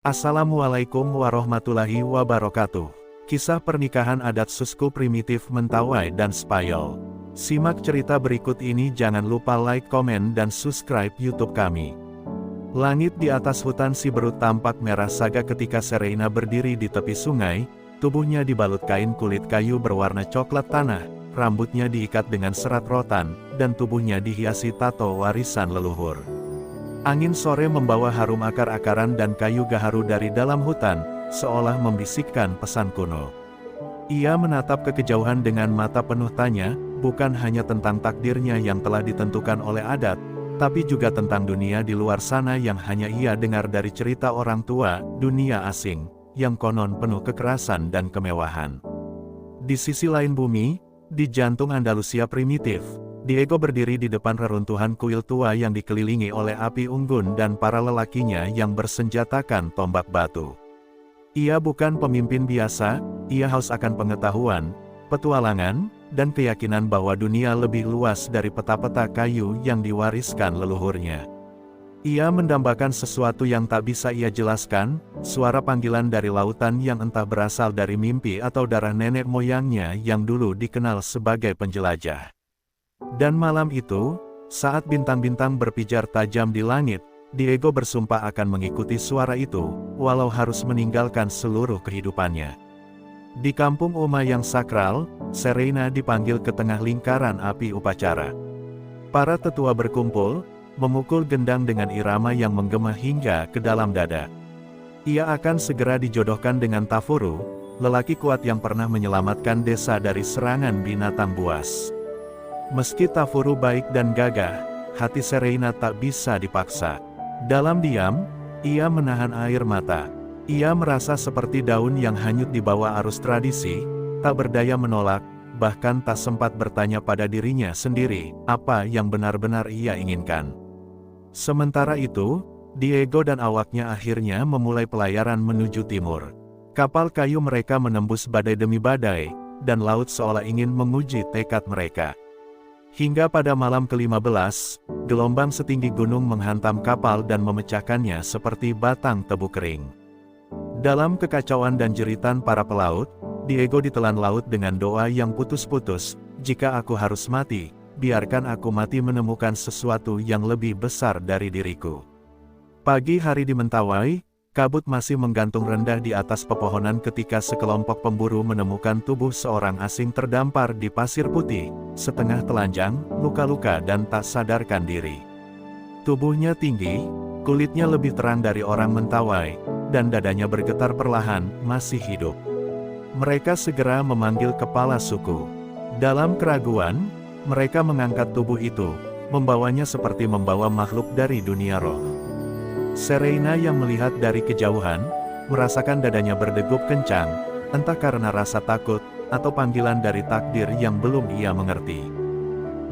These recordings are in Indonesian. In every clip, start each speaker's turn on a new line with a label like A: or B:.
A: Assalamualaikum warahmatullahi wabarakatuh. Kisah pernikahan adat suku primitif Mentawai dan Spanyol. Simak cerita berikut ini, jangan lupa like, komen, dan subscribe YouTube kami. Langit di atas hutan Siberut tampak merah saga ketika Serena berdiri di tepi sungai, tubuhnya dibalut kain kulit kayu berwarna coklat tanah, rambutnya diikat dengan serat rotan, dan tubuhnya dihiasi tato warisan leluhur. Angin sore membawa harum akar-akaran dan kayu gaharu dari dalam hutan, seolah membisikkan pesan kuno. Ia menatap ke kejauhan dengan mata penuh tanya, bukan hanya tentang takdirnya yang telah ditentukan oleh adat, tapi juga tentang dunia di luar sana yang hanya ia dengar dari cerita orang tua, dunia asing, yang konon penuh kekerasan dan kemewahan. Di sisi lain bumi, di jantung Andalusia primitif, Diego berdiri di depan reruntuhan kuil tua yang dikelilingi oleh api unggun dan para lelakinya yang bersenjatakan tombak batu. Ia bukan pemimpin biasa, ia haus akan pengetahuan, petualangan, dan keyakinan bahwa dunia lebih luas dari peta-peta kayu yang diwariskan leluhurnya. Ia mendambakan sesuatu yang tak bisa ia jelaskan, suara panggilan dari lautan yang entah berasal dari mimpi atau darah nenek moyangnya yang dulu dikenal sebagai penjelajah. Dan malam itu, saat bintang-bintang berpijar tajam di langit, Diego bersumpah akan mengikuti suara itu, walau harus meninggalkan seluruh kehidupannya. Di kampung Uma yang sakral, Serena dipanggil ke tengah lingkaran api upacara. Para tetua berkumpul, memukul gendang dengan irama yang menggema hingga ke dalam dada. Ia akan segera dijodohkan dengan Tafuru, lelaki kuat yang pernah menyelamatkan desa dari serangan binatang buas. Meski Tafuru baik dan gagah, hati Serena tak bisa dipaksa. Dalam diam, ia menahan air mata. Ia merasa seperti daun yang hanyut di bawah arus tradisi, tak berdaya menolak, bahkan tak sempat bertanya pada dirinya sendiri, apa yang benar-benar ia inginkan. Sementara itu, Diego dan awaknya akhirnya memulai pelayaran menuju timur. Kapal kayu mereka menembus badai demi badai, dan laut seolah ingin menguji tekad mereka. Hingga pada malam ke-15, gelombang setinggi gunung menghantam kapal dan memecahkannya seperti batang tebu kering. Dalam kekacauan dan jeritan para pelaut, Diego ditelan laut dengan doa yang putus-putus, "Jika aku harus mati, biarkan aku mati menemukan sesuatu yang lebih besar dari diriku." Pagi hari di Mentawai, kabut masih menggantung rendah di atas pepohonan ketika sekelompok pemburu menemukan tubuh seorang asing terdampar di pasir putih, setengah telanjang, luka-luka dan tak sadarkan diri. Tubuhnya tinggi, kulitnya lebih terang dari orang Mentawai, dan dadanya bergetar perlahan, masih hidup. Mereka segera memanggil kepala suku. Dalam keraguan, mereka mengangkat tubuh itu, membawanya seperti membawa makhluk dari dunia roh. Serena yang melihat dari kejauhan, merasakan dadanya berdegup kencang, entah karena rasa takut, atau panggilan dari takdir yang belum ia mengerti.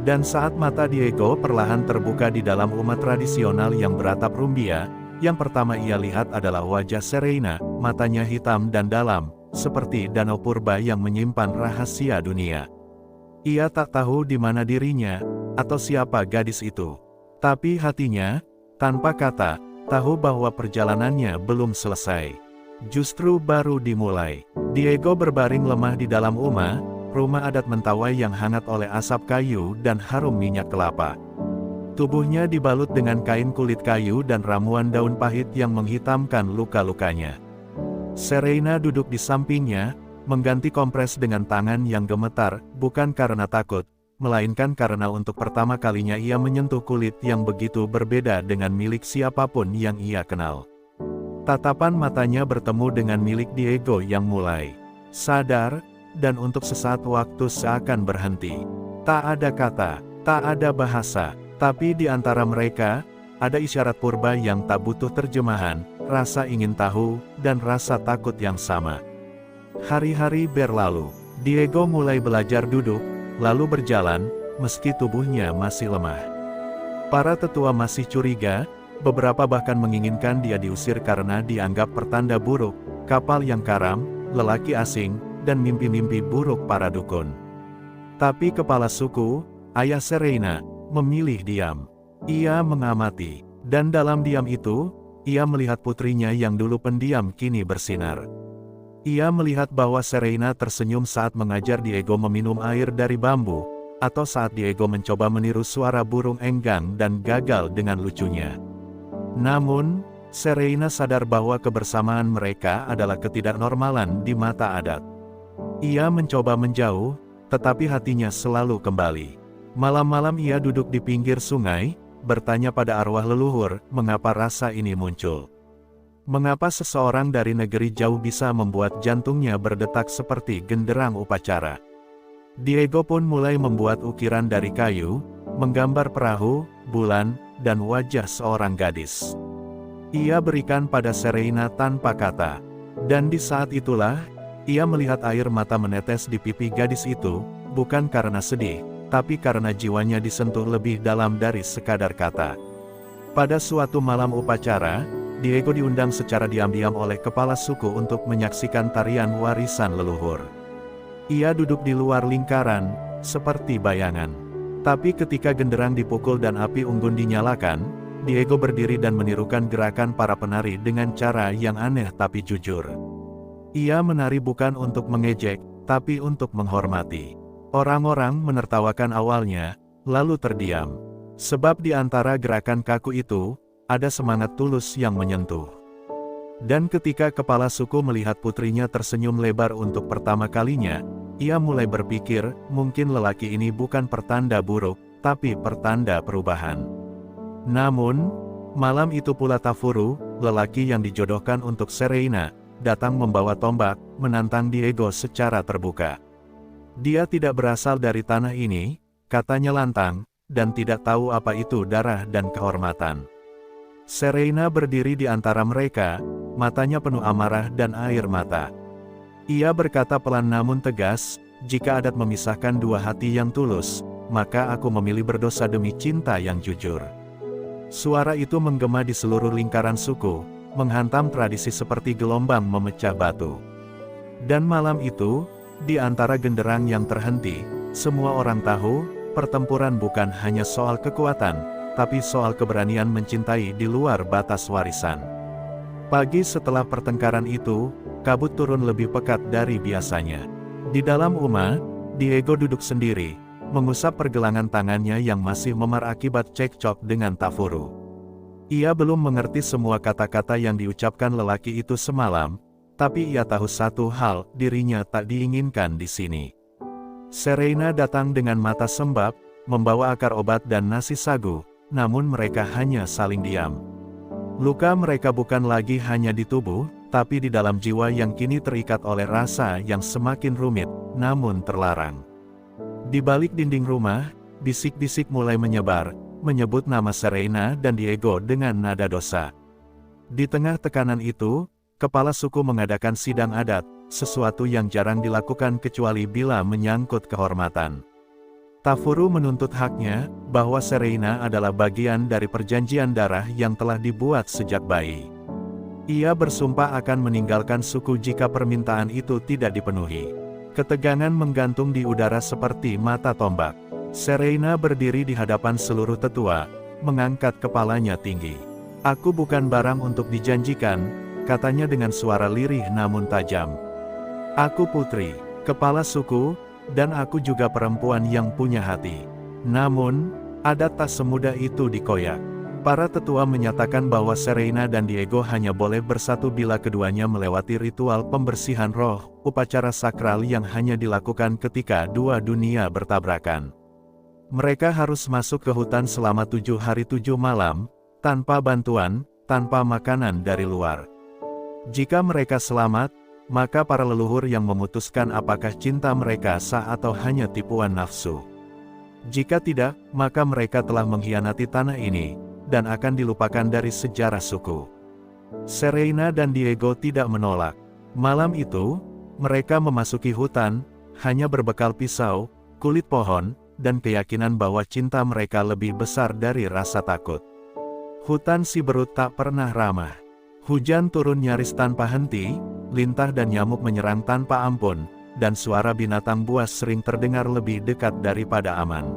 A: Dan saat mata Diego perlahan terbuka di dalam umat tradisional yang beratap rumbia, yang pertama ia lihat adalah wajah Serena, matanya hitam dan dalam, seperti danau purba yang menyimpan rahasia dunia. Ia tak tahu di mana dirinya, atau siapa gadis itu. Tapi hatinya, tanpa kata, tahu bahwa perjalanannya belum selesai. Justru baru dimulai. Diego berbaring lemah di dalam rumah adat Mentawai yang hangat oleh asap kayu dan harum minyak kelapa. Tubuhnya dibalut dengan kain kulit kayu dan ramuan daun pahit yang menghitamkan luka-lukanya. Serena duduk di sampingnya, mengganti kompres dengan tangan yang gemetar, bukan karena takut, melainkan karena untuk pertama kalinya ia menyentuh kulit yang begitu berbeda dengan milik siapapun yang ia kenal. Tatapan matanya bertemu dengan milik Diego yang mulai sadar, dan untuk sesaat waktu seakan berhenti. Tak ada kata, tak ada bahasa, tapi di antara mereka, ada isyarat purba yang tak butuh terjemahan, rasa ingin tahu, dan rasa takut yang sama. Hari-hari berlalu, Diego mulai belajar duduk, lalu berjalan, meski tubuhnya masih lemah. Para tetua masih curiga, beberapa bahkan menginginkan dia diusir karena dianggap pertanda buruk, kapal yang karam, lelaki asing, dan mimpi-mimpi buruk para dukun. Tapi kepala suku, ayah Serena, memilih diam. Ia mengamati, dan dalam diam itu, ia melihat putrinya yang dulu pendiam kini bersinar. Ia melihat bahwa Serena tersenyum saat mengajar Diego meminum air dari bambu, atau saat Diego mencoba meniru suara burung enggang dan gagal dengan lucunya. Namun, Serena sadar bahwa kebersamaan mereka adalah ketidaknormalan di mata adat. Ia mencoba menjauh, tetapi hatinya selalu kembali. Malam-malam ia duduk di pinggir sungai, bertanya pada arwah leluhur, mengapa rasa ini muncul? Mengapa seseorang dari negeri jauh bisa membuat jantungnya berdetak seperti genderang upacara? Diego pun mulai membuat ukiran dari kayu, menggambar perahu, bulan, dan wajah seorang gadis. Ia berikan pada Serena tanpa kata. Dan di saat itulah, ia melihat air mata menetes di pipi gadis itu, bukan karena sedih, tapi karena jiwanya disentuh lebih dalam dari sekadar kata. Pada suatu malam upacara, Diego diundang secara diam-diam oleh kepala suku untuk menyaksikan tarian warisan leluhur. Ia duduk di luar lingkaran, seperti bayangan. Tapi ketika genderang dipukul dan api unggun dinyalakan, Diego berdiri dan menirukan gerakan para penari dengan cara yang aneh tapi jujur. Ia menari bukan untuk mengejek, tapi untuk menghormati. Orang-orang menertawakan awalnya, lalu terdiam. Sebab di antara gerakan kaku itu, ada semangat tulus yang menyentuh. Dan ketika kepala suku melihat putrinya tersenyum lebar untuk pertama kalinya, ia mulai berpikir, mungkin lelaki ini bukan pertanda buruk, tapi pertanda perubahan. Namun, malam itu pula Tafuru, lelaki yang dijodohkan untuk Serena, datang membawa tombak, menantang Diego secara terbuka. Dia tidak berasal dari tanah ini, katanya lantang, dan tidak tahu apa itu darah dan kehormatan. Serena berdiri di antara mereka, matanya penuh amarah dan air mata. Ia berkata pelan namun tegas, jika adat memisahkan dua hati yang tulus, maka aku memilih berdosa demi cinta yang jujur. Suara itu menggema di seluruh lingkaran suku, menghantam tradisi seperti gelombang memecah batu. Dan malam itu, di antara genderang yang terhenti, semua orang tahu, pertempuran bukan hanya soal kekuatan, tapi soal keberanian mencintai di luar batas warisan. Pagi setelah pertengkaran itu, kabut turun lebih pekat dari biasanya. Di dalam rumah, Diego duduk sendiri, mengusap pergelangan tangannya yang masih memar akibat cekcok dengan Tafuru. Ia belum mengerti semua kata-kata yang diucapkan lelaki itu semalam, tapi ia tahu satu hal, dirinya tak diinginkan di sini. Serena datang dengan mata sembab, membawa akar obat dan nasi sagu, namun mereka hanya saling diam. Luka mereka bukan lagi hanya di tubuh, tapi di dalam jiwa yang kini terikat oleh rasa yang semakin rumit, namun terlarang. Di balik dinding rumah, bisik-bisik mulai menyebar, menyebut nama Serena dan Diego dengan nada dosa. Di tengah tekanan itu, kepala suku mengadakan sidang adat, sesuatu yang jarang dilakukan kecuali bila menyangkut kehormatan. Tafuru menuntut haknya, bahwa Serena adalah bagian dari perjanjian darah yang telah dibuat sejak bayi. Ia bersumpah akan meninggalkan suku jika permintaan itu tidak dipenuhi. Ketegangan menggantung di udara seperti mata tombak. Serena berdiri di hadapan seluruh tetua, mengangkat kepalanya tinggi. Aku bukan barang untuk dijanjikan, katanya dengan suara lirih namun tajam. Aku putri, kepala suku, dan aku juga perempuan yang punya hati. Namun, adat tak semudah itu dikoyak. Para tetua menyatakan bahwa Serena dan Diego hanya boleh bersatu bila keduanya melewati ritual pembersihan roh, upacara sakral yang hanya dilakukan ketika dua dunia bertabrakan. Mereka harus masuk ke hutan selama 7 hari 7 malam, tanpa bantuan, tanpa makanan dari luar. Jika mereka selamat, maka para leluhur yang memutuskan apakah cinta mereka sah atau hanya tipuan nafsu. Jika tidak, maka mereka telah mengkhianati tanah ini, dan akan dilupakan dari sejarah suku. Serena dan Diego tidak menolak. Malam itu, mereka memasuki hutan, hanya berbekal pisau, kulit pohon, dan keyakinan bahwa cinta mereka lebih besar dari rasa takut. Hutan Siberut tak pernah ramah. Hujan turun nyaris tanpa henti, lintah dan nyamuk menyerang tanpa ampun, dan suara binatang buas sering terdengar lebih dekat daripada aman.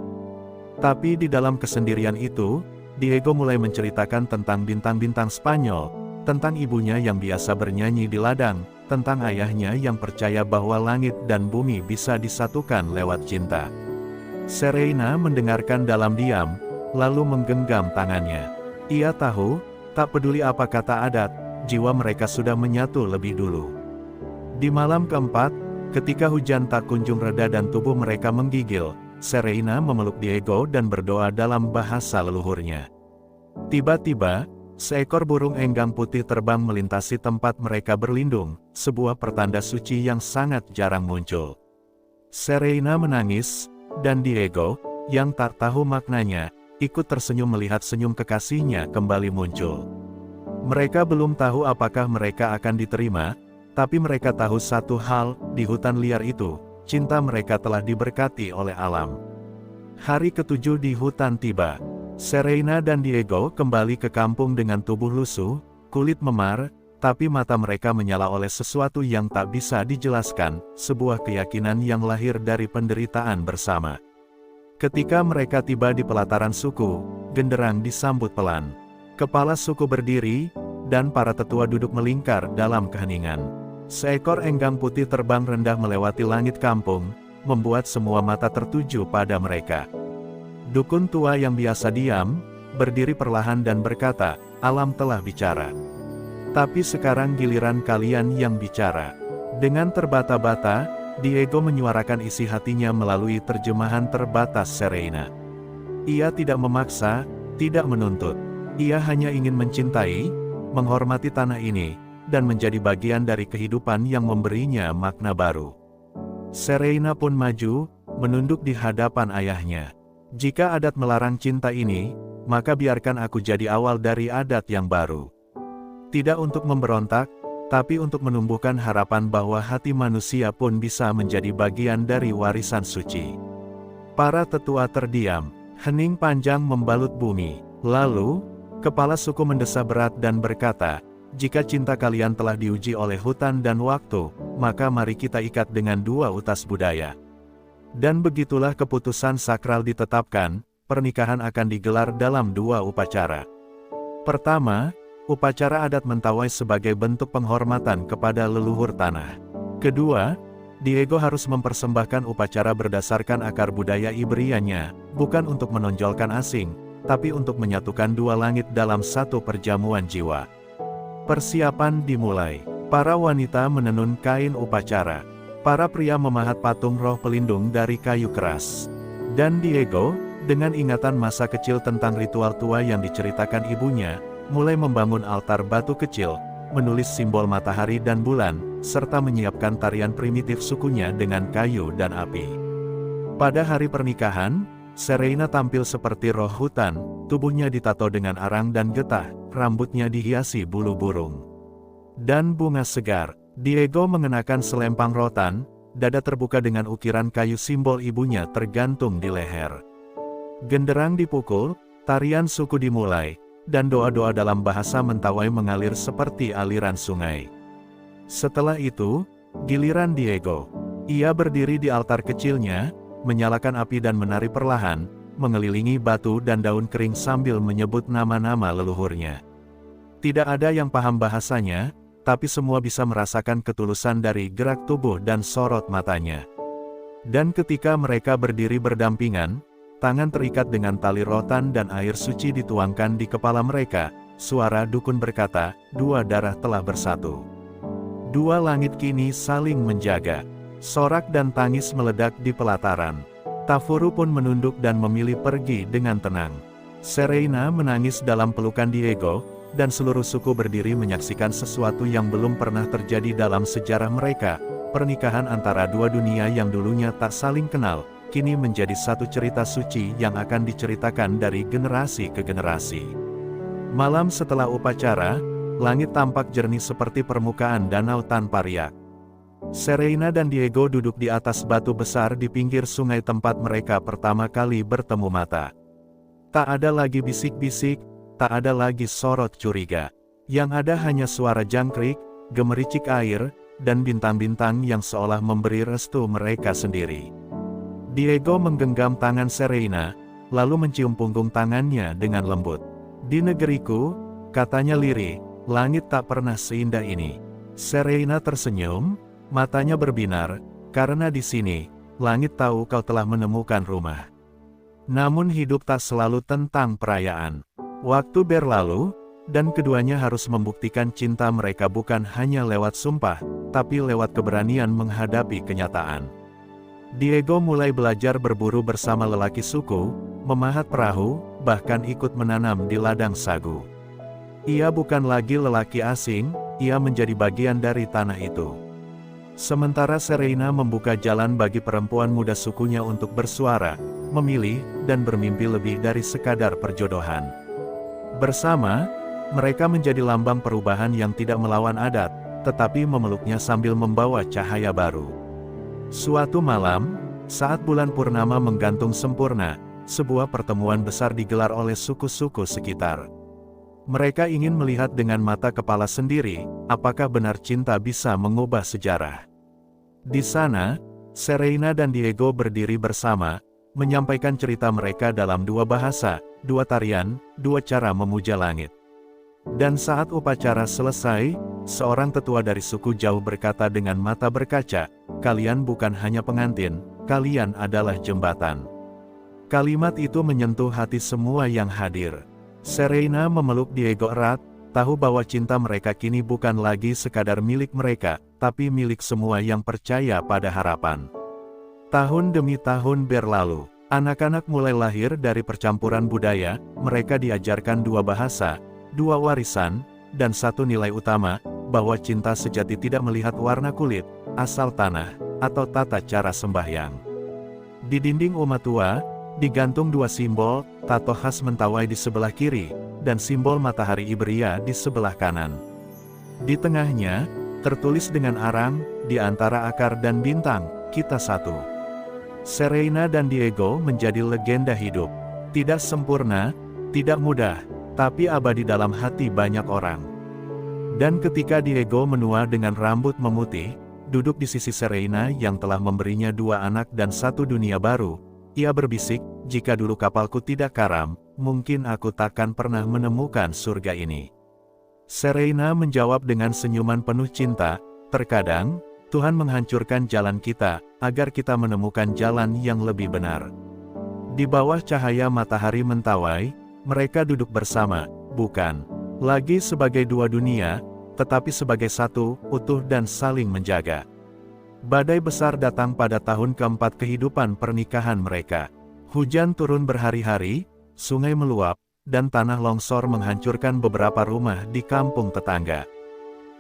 A: Tapi di dalam kesendirian itu, Diego mulai menceritakan tentang bintang-bintang Spanyol, tentang ibunya yang biasa bernyanyi di ladang, tentang ayahnya yang percaya bahwa langit dan bumi bisa disatukan lewat cinta. Serena mendengarkan dalam diam, lalu menggenggam tangannya. Ia tahu, tak peduli apa kata adat, jiwa mereka sudah menyatu lebih dulu. Di malam keempat, ketika hujan tak kunjung reda dan tubuh mereka menggigil, Serena memeluk Diego dan berdoa dalam bahasa leluhurnya. Tiba-tiba, seekor burung enggang putih terbang melintasi tempat mereka berlindung, sebuah pertanda suci yang sangat jarang muncul. Serena menangis, dan Diego, yang tak tahu maknanya, ikut tersenyum melihat senyum kekasihnya kembali muncul. Mereka belum tahu apakah mereka akan diterima, tapi mereka tahu satu hal, di hutan liar itu, cinta mereka telah diberkati oleh alam. Hari ketujuh di hutan tiba. Serena dan Diego kembali ke kampung dengan tubuh lusuh, kulit memar, tapi mata mereka menyala oleh sesuatu yang tak bisa dijelaskan, sebuah keyakinan yang lahir dari penderitaan bersama. Ketika mereka tiba di pelataran suku, genderang disambut pelan. Kepala suku berdiri, dan para tetua duduk melingkar dalam keheningan. Seekor enggang putih terbang rendah melewati langit kampung, membuat semua mata tertuju pada mereka. Dukun tua yang biasa diam, berdiri perlahan dan berkata, "Alam telah bicara. Tapi sekarang giliran kalian yang bicara." Dengan terbata-bata, Diego menyuarakan isi hatinya melalui terjemahan terbatas Serena. Ia tidak memaksa, tidak menuntut. Ia hanya ingin mencintai, menghormati tanah ini, dan menjadi bagian dari kehidupan yang memberinya makna baru. Serena pun maju, menunduk di hadapan ayahnya. "Jika adat melarang cinta ini, maka biarkan aku jadi awal dari adat yang baru. Tidak untuk memberontak, tapi untuk menumbuhkan harapan bahwa hati manusia pun bisa menjadi bagian dari warisan suci." Para tetua terdiam, hening panjang membalut bumi. Lalu, kepala suku mendesah berat dan berkata, "Jika cinta kalian telah diuji oleh hutan dan waktu, maka mari kita ikat dengan dua utas budaya." Dan begitulah keputusan sakral ditetapkan, pernikahan akan digelar dalam dua upacara. Pertama, upacara adat Mentawai sebagai bentuk penghormatan kepada leluhur tanah. Kedua, Diego harus mempersembahkan upacara berdasarkan akar budaya Ibrianya, bukan untuk menonjolkan asing, tapi untuk menyatukan dua langit dalam satu perjamuan jiwa. Persiapan dimulai. Para wanita menenun kain upacara. Para pria memahat patung roh pelindung dari kayu keras. Dan Diego, dengan ingatan masa kecil tentang ritual tua yang diceritakan ibunya, mulai membangun altar batu kecil, menulis simbol matahari dan bulan, serta menyiapkan tarian primitif sukunya dengan kayu dan api. Pada hari pernikahan, Serena tampil seperti roh hutan, tubuhnya ditato dengan arang dan getah, rambutnya dihiasi bulu burung dan bunga segar. Diego mengenakan selempang rotan, dada terbuka dengan ukiran kayu simbol ibunya tergantung di leher. Genderang dipukul, tarian suku dimulai, dan doa-doa dalam bahasa Mentawai mengalir seperti aliran sungai. Setelah itu, giliran Diego. Ia berdiri di altar kecilnya, menyalakan api dan menari perlahan, mengelilingi batu dan daun kering sambil menyebut nama-nama leluhurnya. Tidak ada yang paham bahasanya, tapi semua bisa merasakan ketulusan dari gerak tubuh dan sorot matanya. Dan ketika mereka berdiri berdampingan, tangan terikat dengan tali rotan dan air suci dituangkan di kepala mereka, suara dukun berkata, "Dua darah telah bersatu. Dua langit kini saling menjaga." Sorak dan tangis meledak di pelataran. Tafuru pun menunduk dan memilih pergi dengan tenang. Serena menangis dalam pelukan Diego, dan seluruh suku berdiri menyaksikan sesuatu yang belum pernah terjadi dalam sejarah mereka. Pernikahan antara dua dunia yang dulunya tak saling kenal, kini menjadi satu cerita suci yang akan diceritakan dari generasi ke generasi. Malam setelah upacara, langit tampak jernih seperti permukaan danau tanpa riak. Serena dan Diego duduk di atas batu besar di pinggir sungai tempat mereka pertama kali bertemu mata. Tak ada lagi bisik-bisik, tak ada lagi sorot curiga. Yang ada hanya suara jangkrik, gemericik air, dan bintang-bintang yang seolah memberi restu mereka sendiri. Diego menggenggam tangan Serena, lalu mencium punggung tangannya dengan lembut. "Di negeriku," katanya lirih, langit tak pernah seindah ini. Serena tersenyum, matanya berbinar, karena di sini, langit tahu kau telah menemukan rumah. Namun hidup tak selalu tentang perayaan. Waktu berlalu, dan keduanya harus membuktikan cinta mereka bukan hanya lewat sumpah, tapi lewat keberanian menghadapi kenyataan. Diego mulai belajar berburu bersama lelaki suku, memahat perahu, bahkan ikut menanam di ladang sagu. Ia bukan lagi lelaki asing, ia menjadi bagian dari tanah itu. Sementara Serena membuka jalan bagi perempuan muda sukunya untuk bersuara, memilih, dan bermimpi lebih dari sekadar perjodohan. Bersama, mereka menjadi lambang perubahan yang tidak melawan adat, tetapi memeluknya sambil membawa cahaya baru. Suatu malam, saat bulan purnama menggantung sempurna, sebuah pertemuan besar digelar oleh suku-suku sekitar. Mereka ingin melihat dengan mata kepala sendiri, apakah benar cinta bisa mengubah sejarah. Di sana, Serena dan Diego berdiri bersama, menyampaikan cerita mereka dalam dua bahasa, dua tarian, dua cara memuja langit. Dan saat upacara selesai, seorang tetua dari suku jauh berkata dengan mata berkaca, "Kalian bukan hanya pengantin, kalian adalah jembatan." Kalimat itu menyentuh hati semua yang hadir. Serena memeluk Diego erat, tahu bahwa cinta mereka kini bukan lagi sekadar milik mereka, tapi milik semua yang percaya pada harapan. Tahun demi tahun berlalu, anak-anak mulai lahir dari percampuran budaya, mereka diajarkan dua bahasa, dua warisan, dan satu nilai utama, bahwa cinta sejati tidak melihat warna kulit, asal tanah, atau tata cara sembahyang. Di dinding rumah tua, digantung dua simbol, tato khas Mentawai di sebelah kiri, dan simbol matahari Iberia di sebelah kanan. Di tengahnya, tertulis dengan arang, di antara akar dan bintang, kita satu. Serena dan Diego menjadi legenda hidup. Tidak sempurna, tidak mudah, tapi abadi dalam hati banyak orang. Dan ketika Diego menua dengan rambut memutih, duduk di sisi Serena yang telah memberinya dua anak dan satu dunia baru, ia berbisik, "Jika dulu kapalku tidak karam, mungkin aku takkan pernah menemukan surga ini." Serena menjawab dengan senyuman penuh cinta, "Terkadang, Tuhan menghancurkan jalan kita, agar kita menemukan jalan yang lebih benar." Di bawah cahaya matahari Mentawai, mereka duduk bersama, bukan lagi sebagai dua dunia, tetapi sebagai satu, utuh dan saling menjaga. Badai besar datang pada tahun keempat kehidupan pernikahan mereka. Hujan turun berhari-hari, sungai meluap, dan tanah longsor menghancurkan beberapa rumah di kampung tetangga.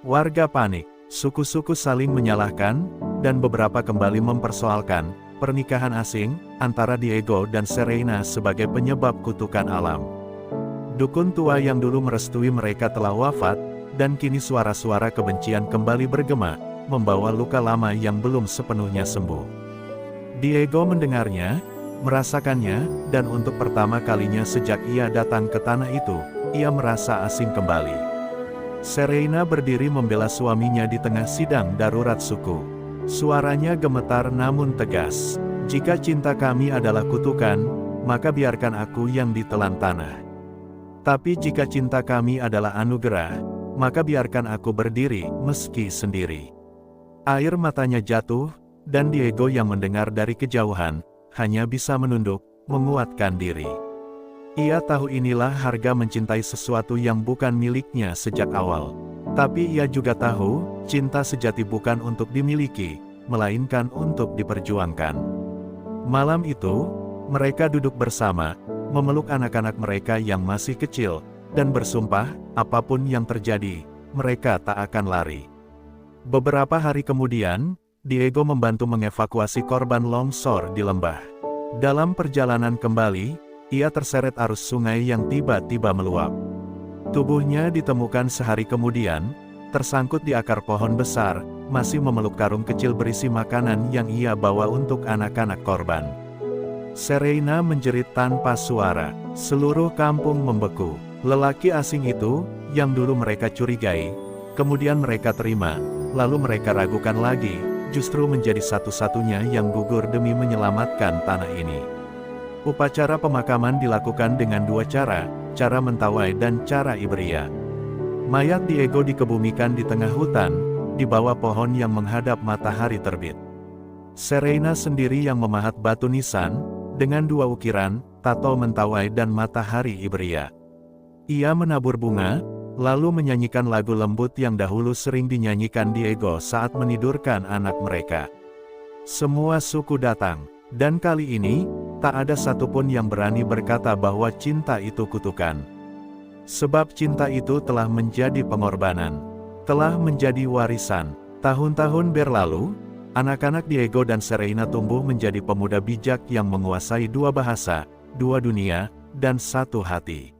A: Warga panik, suku-suku saling menyalahkan, dan beberapa kembali mempersoalkan pernikahan asing antara Diego dan Serena sebagai penyebab kutukan alam. Dukun tua yang dulu merestui mereka telah wafat, dan kini suara-suara kebencian kembali bergema, membawa luka lama yang belum sepenuhnya sembuh. Diego mendengarnya, merasakannya, dan untuk pertama kalinya sejak ia datang ke tanah itu, ia merasa asing kembali. Serena berdiri membela suaminya di tengah sidang darurat suku. Suaranya gemetar namun tegas, "Jika cinta kami adalah kutukan, maka biarkan aku yang ditelan tanah. Tapi jika cinta kami adalah anugerah, maka biarkan aku berdiri meski sendiri." Air matanya jatuh, dan Diego yang mendengar dari kejauhan, hanya bisa menunduk, menguatkan diri. Ia tahu inilah harga mencintai sesuatu yang bukan miliknya sejak awal. Tapi ia juga tahu, cinta sejati bukan untuk dimiliki, melainkan untuk diperjuangkan. Malam itu, mereka duduk bersama, memeluk anak-anak mereka yang masih kecil, dan bersumpah, apapun yang terjadi, mereka tak akan lari. Beberapa hari kemudian, Diego membantu mengevakuasi korban longsor di lembah. Dalam perjalanan kembali, ia terseret arus sungai yang tiba-tiba meluap. Tubuhnya ditemukan sehari kemudian, tersangkut di akar pohon besar, masih memeluk karung kecil berisi makanan yang ia bawa untuk anak-anak korban. Serena menjerit tanpa suara, seluruh kampung membeku. Lelaki asing itu, yang dulu mereka curigai, kemudian mereka terima, lalu mereka ragukan lagi, justru menjadi satu-satunya yang gugur demi menyelamatkan tanah ini. Upacara pemakaman dilakukan dengan dua cara, cara Mentawai dan cara Iberia. Mayat Diego dikebumikan di tengah hutan, di bawah pohon yang menghadap matahari terbit. Serena sendiri yang memahat batu nisan, dengan dua ukiran, tato mentawai dan matahari Ibria. Ia menabur bunga, lalu menyanyikan lagu lembut yang dahulu sering dinyanyikan Diego saat menidurkan anak mereka. Semua suku datang, dan kali ini, tak ada satupun yang berani berkata bahwa cinta itu kutukan. Sebab cinta itu telah menjadi pengorbanan, telah menjadi warisan. Tahun-tahun berlalu, anak-anak Diego dan Serena tumbuh menjadi pemuda bijak yang menguasai dua bahasa, dua dunia, dan satu hati.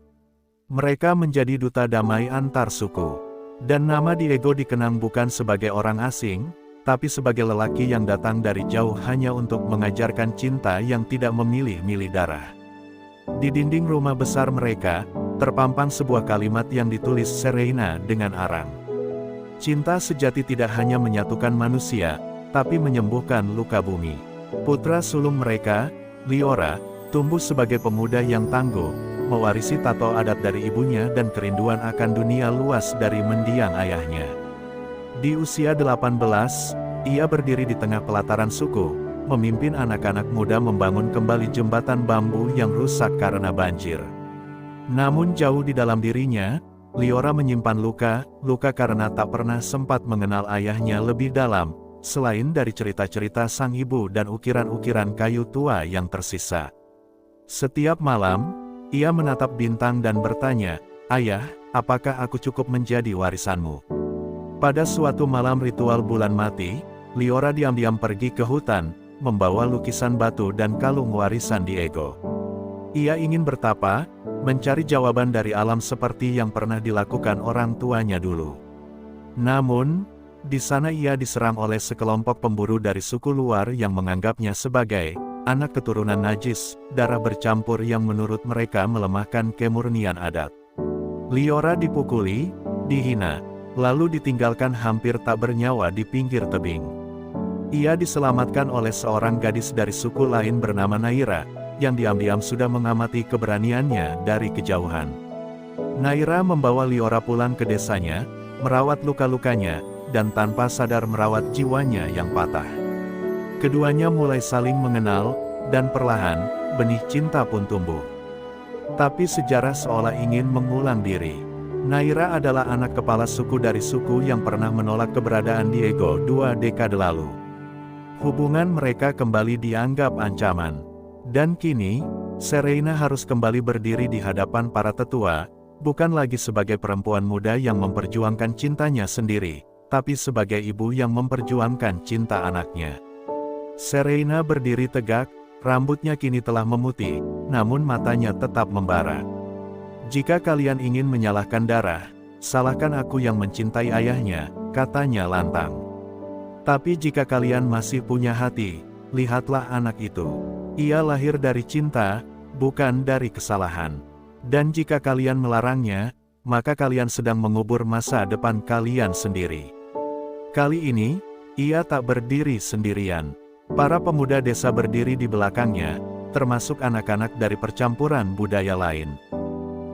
A: Mereka menjadi duta damai antar suku. Dan nama Diego dikenang bukan sebagai orang asing, tapi sebagai lelaki yang datang dari jauh hanya untuk mengajarkan cinta yang tidak memilih-milih darah. Di dinding rumah besar mereka, terpampang sebuah kalimat yang ditulis Serena dengan arang. Cinta sejati tidak hanya menyatukan manusia, tapi menyembuhkan luka bumi. Putra sulung mereka, Liora, tumbuh sebagai pemuda yang tangguh, mewarisi tato adat dari ibunya dan kerinduan akan dunia luas dari mendiang ayahnya. Di usia 18, ia berdiri di tengah pelataran suku, memimpin anak-anak muda membangun kembali jembatan bambu yang rusak karena banjir. Namun jauh di dalam dirinya, Liora menyimpan luka karena tak pernah sempat mengenal ayahnya lebih dalam, selain dari cerita-cerita sang ibu dan ukiran-ukiran kayu tua yang tersisa. Setiap malam, ia menatap bintang dan bertanya, "Ayah, apakah aku cukup menjadi warisanmu?" Pada suatu malam ritual bulan mati, Liora diam-diam pergi ke hutan, membawa lukisan batu dan kalung warisan Diego. Ia ingin bertapa, mencari jawaban dari alam seperti yang pernah dilakukan orang tuanya dulu. Namun, di sana ia diserang oleh sekelompok pemburu dari suku luar yang menganggapnya sebagai anak keturunan najis, darah bercampur yang menurut mereka melemahkan kemurnian adat. Liora dipukuli, dihina, lalu ditinggalkan hampir tak bernyawa di pinggir tebing. Ia diselamatkan oleh seorang gadis dari suku lain bernama Naira, yang diam-diam sudah mengamati keberaniannya dari kejauhan. Naira membawa Liora pulang ke desanya, merawat luka-lukanya, dan tanpa sadar merawat jiwanya yang patah. Keduanya mulai saling mengenal, dan perlahan, benih cinta pun tumbuh. Tapi sejarah seolah ingin mengulang diri. Naira adalah anak kepala suku dari suku yang pernah menolak keberadaan Diego 2 dekade lalu. Hubungan mereka kembali dianggap ancaman. Dan kini, Serena harus kembali berdiri di hadapan para tetua, bukan lagi sebagai perempuan muda yang memperjuangkan cintanya sendiri, tapi sebagai ibu yang memperjuangkan cinta anaknya. Serena berdiri tegak, rambutnya kini telah memutih, namun matanya tetap membara. "Jika kalian ingin menyalahkan darah, salahkan aku yang mencintai ayahnya," katanya lantang. "Tapi jika kalian masih punya hati, lihatlah anak itu. Ia lahir dari cinta, bukan dari kesalahan. Dan jika kalian melarangnya, maka kalian sedang mengubur masa depan kalian sendiri." Kali ini, ia tak berdiri sendirian. Para pemuda desa berdiri di belakangnya, termasuk anak-anak dari percampuran budaya lain.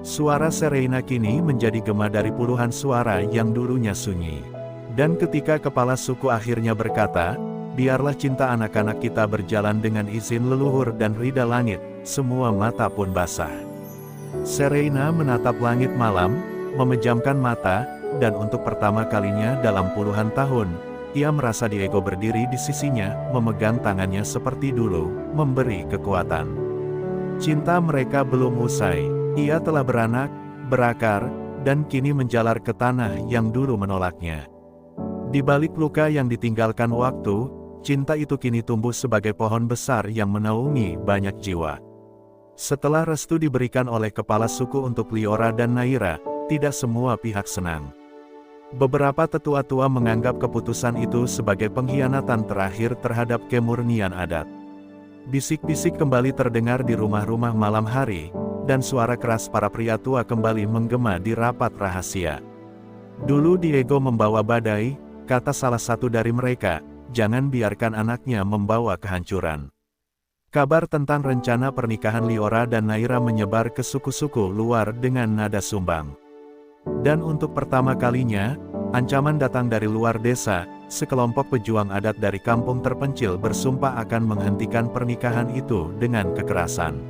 A: Suara Serena kini menjadi gema dari puluhan suara yang dulunya sunyi. Dan ketika kepala suku akhirnya berkata, "Biarlah cinta anak-anak kita berjalan dengan izin leluhur dan rida langit," semua mata pun basah. Serena menatap langit malam, memejamkan mata, dan untuk pertama kalinya dalam puluhan tahun, ia merasa Diego berdiri di sisinya, memegang tangannya seperti dulu, memberi kekuatan. Cinta mereka belum usai. Ia telah beranak, berakar, dan kini menjalar ke tanah yang dulu menolaknya. Di balik luka yang ditinggalkan waktu, cinta itu kini tumbuh sebagai pohon besar yang menaungi banyak jiwa. Setelah restu diberikan oleh kepala suku untuk Liora dan Naira, tidak semua pihak senang. Beberapa tetua-tua menganggap keputusan itu sebagai pengkhianatan terakhir terhadap kemurnian adat. Bisik-bisik kembali terdengar di rumah-rumah malam hari, dan suara keras para pria tua kembali menggema di rapat rahasia. "Dulu Diego membawa badai," kata salah satu dari mereka, "jangan biarkan anaknya membawa kehancuran." Kabar tentang rencana pernikahan Liora dan Naira menyebar ke suku-suku luar dengan nada sumbang. Dan untuk pertama kalinya, ancaman datang dari luar desa. Sekelompok pejuang adat dari kampung terpencil bersumpah akan menghentikan pernikahan itu dengan kekerasan.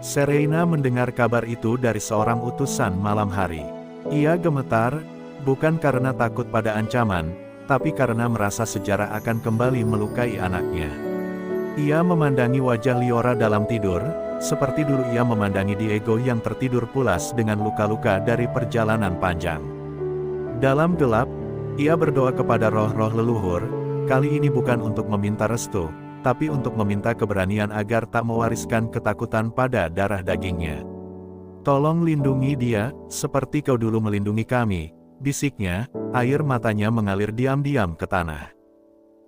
A: Serena mendengar kabar itu dari seorang utusan malam hari. Ia gemetar, bukan karena takut pada ancaman, tapi karena merasa sejarah akan kembali melukai anaknya. Ia memandangi wajah Liora dalam tidur, seperti dulu ia memandangi Diego yang tertidur pulas dengan luka-luka dari perjalanan panjang. Dalam gelap, ia berdoa kepada roh-roh leluhur, kali ini bukan untuk meminta restu, tapi untuk meminta keberanian agar tak mewariskan ketakutan pada darah dagingnya. "Tolong lindungi dia, seperti kau dulu melindungi kami," bisiknya, air matanya mengalir diam-diam ke tanah.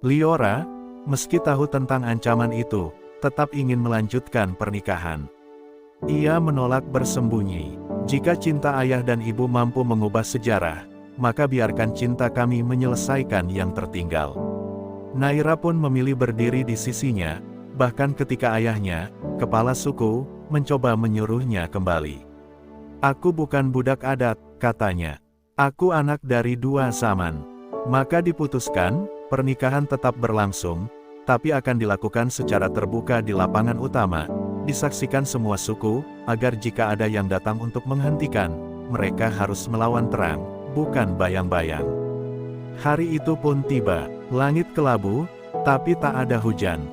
A: Liora, meski tahu tentang ancaman itu, tetap ingin melanjutkan pernikahan. Ia menolak bersembunyi. "Jika cinta ayah dan ibu mampu mengubah sejarah, maka biarkan cinta kami menyelesaikan yang tertinggal." Naira pun memilih berdiri di sisinya, bahkan ketika ayahnya, kepala suku, mencoba menyuruhnya kembali. "Aku bukan budak adat," katanya. "Aku anak dari dua zaman." Maka diputuskan, pernikahan tetap berlangsung, tapi akan dilakukan secara terbuka di lapangan utama, disaksikan semua suku, agar jika ada yang datang untuk menghentikan, mereka harus melawan terang, bukan bayang-bayang. Hari itu pun tiba, langit kelabu, tapi tak ada hujan.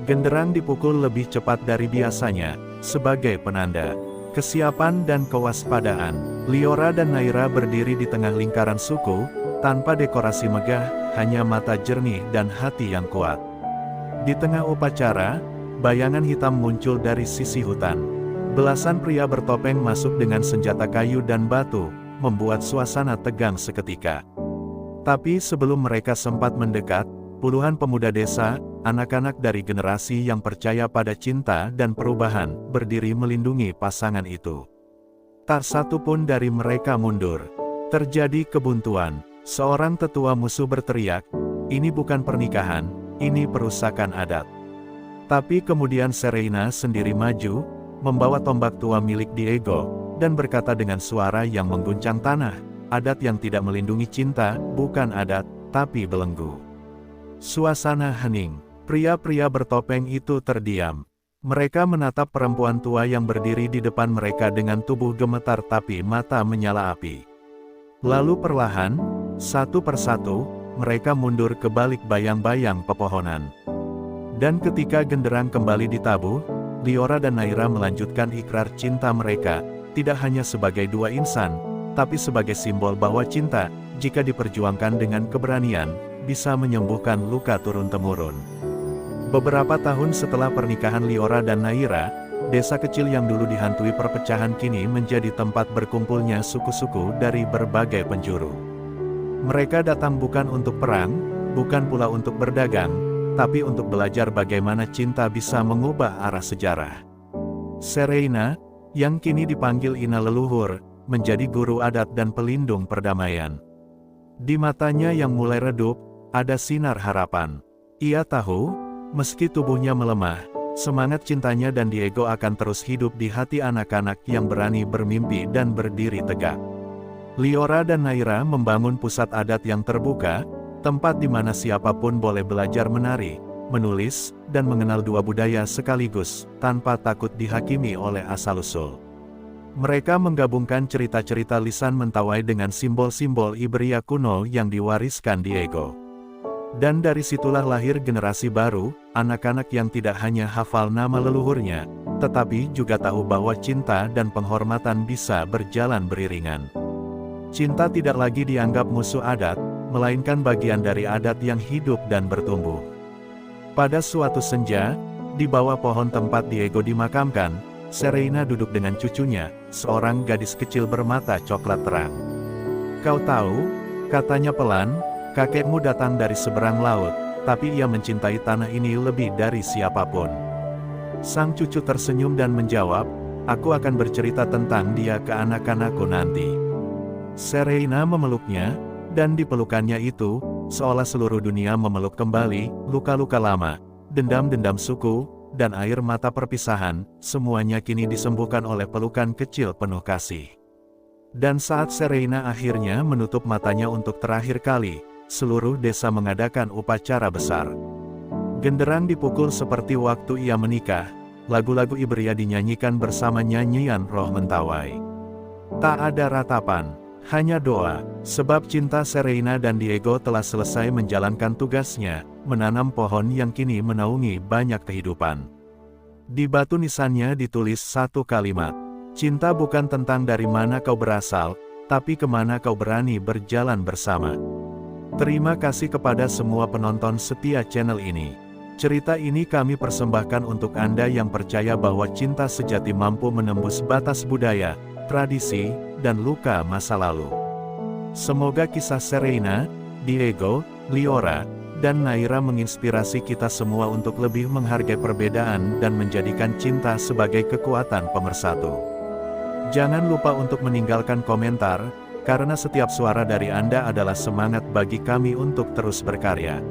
A: Genderang dipukul lebih cepat dari biasanya, sebagai penanda kesiapan dan kewaspadaan. Liora dan Naira berdiri di tengah lingkaran suku, tanpa dekorasi megah, hanya mata jernih dan hati yang kuat. Di tengah upacara, bayangan hitam muncul dari sisi hutan. Belasan pria bertopeng masuk dengan senjata kayu dan batu, membuat suasana tegang seketika. Tapi sebelum mereka sempat mendekat, puluhan pemuda desa, anak-anak dari generasi yang percaya pada cinta dan perubahan, berdiri melindungi pasangan itu. Tak satu pun dari mereka mundur. Terjadi kebuntuan. Seorang tetua musuh berteriak, "Ini bukan pernikahan, ini perusakan adat." Tapi kemudian Serena sendiri maju, membawa tombak tua milik Diego, dan berkata dengan suara yang mengguncang tanah, "Adat yang tidak melindungi cinta, bukan adat, tapi belenggu." Suasana hening. Pria-pria bertopeng itu terdiam. Mereka menatap perempuan tua yang berdiri di depan mereka dengan tubuh gemetar tapi mata menyala api. Lalu perlahan, satu persatu, mereka mundur ke balik bayang-bayang pepohonan. Dan ketika genderang kembali ditabuh, Liora dan Naira melanjutkan ikrar cinta mereka, tidak hanya sebagai dua insan, tapi sebagai simbol bahwa cinta, jika diperjuangkan dengan keberanian, bisa menyembuhkan luka turun-temurun. Beberapa tahun setelah pernikahan Liora dan Naira, desa kecil yang dulu dihantui perpecahan kini menjadi tempat berkumpulnya suku-suku dari berbagai penjuru. Mereka datang bukan untuk perang, bukan pula untuk berdagang, tapi untuk belajar bagaimana cinta bisa mengubah arah sejarah. Serena, yang kini dipanggil Ina leluhur, menjadi guru adat dan pelindung perdamaian. Di matanya yang mulai redup, ada sinar harapan. Ia tahu, meski tubuhnya melemah, semangat cintanya dan Diego akan terus hidup di hati anak-anak yang berani bermimpi dan berdiri tegak. Liora dan Naira membangun pusat adat yang terbuka, tempat di mana siapapun boleh belajar menari, menulis, dan mengenal dua budaya sekaligus, tanpa takut dihakimi oleh asal-usul. Mereka menggabungkan cerita-cerita lisan Mentawai dengan simbol-simbol Iberia kuno yang diwariskan Diego. Dan dari situlah lahir generasi baru, anak-anak yang tidak hanya hafal nama leluhurnya, tetapi juga tahu bahwa cinta dan penghormatan bisa berjalan beriringan. Cinta tidak lagi dianggap musuh adat, melainkan bagian dari adat yang hidup dan bertumbuh. Pada suatu senja, di bawah pohon tempat Diego dimakamkan, Serena duduk dengan cucunya, seorang gadis kecil bermata coklat terang. "Kau tahu," katanya pelan, "kakekmu datang dari seberang laut, tapi ia mencintai tanah ini lebih dari siapapun." Sang cucu tersenyum dan menjawab, "Aku akan bercerita tentang dia ke anak-anakku nanti." Serena memeluknya, dan di pelukannya itu, seolah seluruh dunia memeluk kembali, luka-luka lama, dendam-dendam suku, dan air mata perpisahan, semuanya kini disembuhkan oleh pelukan kecil penuh kasih. Dan saat Serena akhirnya menutup matanya untuk terakhir kali, seluruh desa mengadakan upacara besar. Genderang dipukul seperti waktu ia menikah, lagu-lagu Iberia dinyanyikan bersama nyanyian roh mentawai. Tak ada ratapan, hanya doa, sebab cinta Serena dan Diego telah selesai menjalankan tugasnya, menanam pohon yang kini menaungi banyak kehidupan. Di batu nisannya ditulis satu kalimat, cinta bukan tentang dari mana kau berasal, tapi kemana kau berani berjalan bersama. Terima kasih kepada semua penonton setia channel ini. Cerita ini kami persembahkan untuk Anda yang percaya bahwa cinta sejati mampu menembus batas budaya, tradisi, dan luka masa lalu. Semoga kisah Serena, Diego, Liora, dan Naira menginspirasi kita semua untuk lebih menghargai perbedaan dan menjadikan cinta sebagai kekuatan pemersatu. Jangan lupa untuk meninggalkan komentar, karena setiap suara dari Anda adalah semangat bagi kami untuk terus berkarya.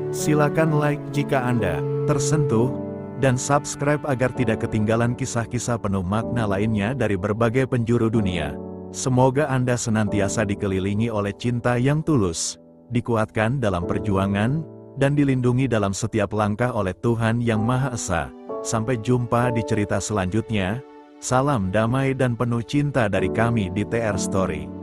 A: Silakan like jika Anda tersentuh, dan subscribe agar tidak ketinggalan kisah-kisah penuh makna lainnya dari berbagai penjuru dunia. Semoga Anda senantiasa dikelilingi oleh cinta yang tulus, dikuatkan dalam perjuangan, dan dilindungi dalam setiap langkah oleh Tuhan Yang Maha Esa. Sampai jumpa di cerita selanjutnya. Salam damai dan penuh cinta dari kami di TR Story.